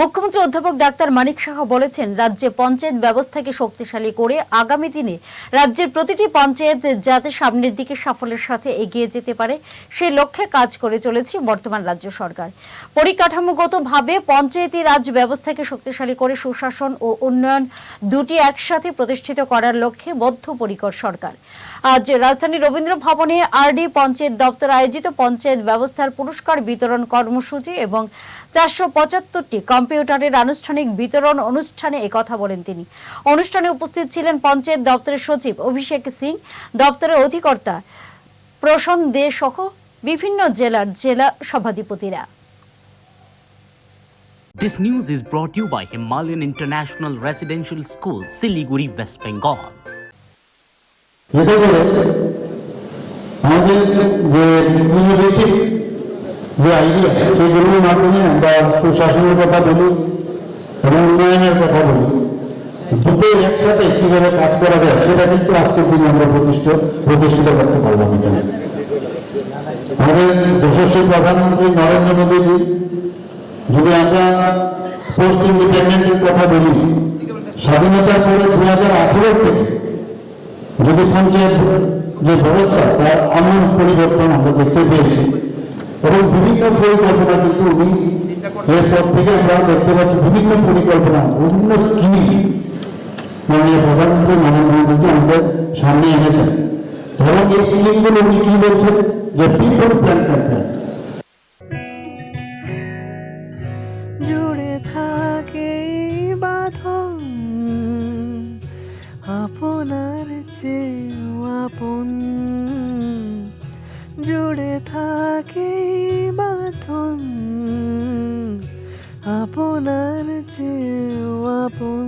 মুখ্যমন্ত্রী অধ্যাপক ডাক্তার মানিক সাহা বলেছেন, রাজ্যে পঞ্চায়েত ব্যবস্থাকে শক্তিশালী করে আগামী দিনে রাজ্যের প্রতিটি পঞ্চায়েত যাতে সামনের দিকে সাফল্যের সাথে এগিয়ে যেতে পারে সেই লক্ষ্যে কাজ করে চলেছে বর্তমান রাজ্য সরকার। পরিকাঠামোগতভাবে পঞ্চায়েতি রাজ ব্যবস্থাকে শক্তিশালী করে সুশাসন ও উন্নয়ন দুটি একসাথে প্রতিষ্ঠিত করার লক্ষ্যে বদ্ধপরিকর সরকার। আজ রাজধানী রবীন্দ্র ভবনে আরডি পঞ্চায়েত দপ্তর আয়োজিত পঞ্চায়েত ব্যবস্থার পুরস্কার বিতরণ কর্মসূচি এবং 475টি কম্পিউটারের আনুষ্ঠানিক বিতরণ অনুষ্ঠানে একথা বলেন তিনি। অনুষ্ঠানে উপস্থিত ছিলেন পঞ্চায়েত দপ্তরের সচিব অভিষেক সিং, দপ্তরের অধিকর্তা প্রসন্ন দে সহ বিভিন্ন জেলার জেলা সভাধিপতিরা। This news is brought to you by Himalayan International Residential School, Siliguri, West Bengal. এতে করে আমাদের যে ইনোভেটিভ যে আইডিয়া সেগুলোর মাধ্যমে আমরা সুশাসনের কথা বলি এবং উন্নয়নের কথা বলি, দুটো একসাথে কিভাবে কাজ করা যায় সেটা কিন্তু আজকের দিনে আমরা প্রতিষ্ঠিত করতে পারলাম। এখানে আমাদের যশস্বী প্রধানমন্ত্রী নরেন্দ্র মোদীজি, যদি আমরা পোস্ট ইন্ডিপেন্ডেন্টের কথা বলি, স্বাধীনতার পরে 2018 থেকে যদি পঞ্চায়েত যে ব্যবস্থা তার আমূল পরিবর্তন আমরা দেখতে পেয়েছি এবং বিভিন্ন পরিকল্পনা কিন্তু উনি এরপর থেকে আমরা দেখতে পাচ্ছি বিভিন্ন পরিকল্পনা, বিভিন্ন স্কিম মাননীয় প্রধানমন্ত্রী নরেন্দ্র মোদীজি আমাদের সামনে এনেছেন এবং এই স্কিমগুলো উনি কি বলছেন যে পিপল প্ল্যান ক্যাম্পেইন জুড়ে থাকে বাঁধন আপনার চেয়েও আপন, জুড়ে থাকে বাঁধন আপনার চেয়েও আপন।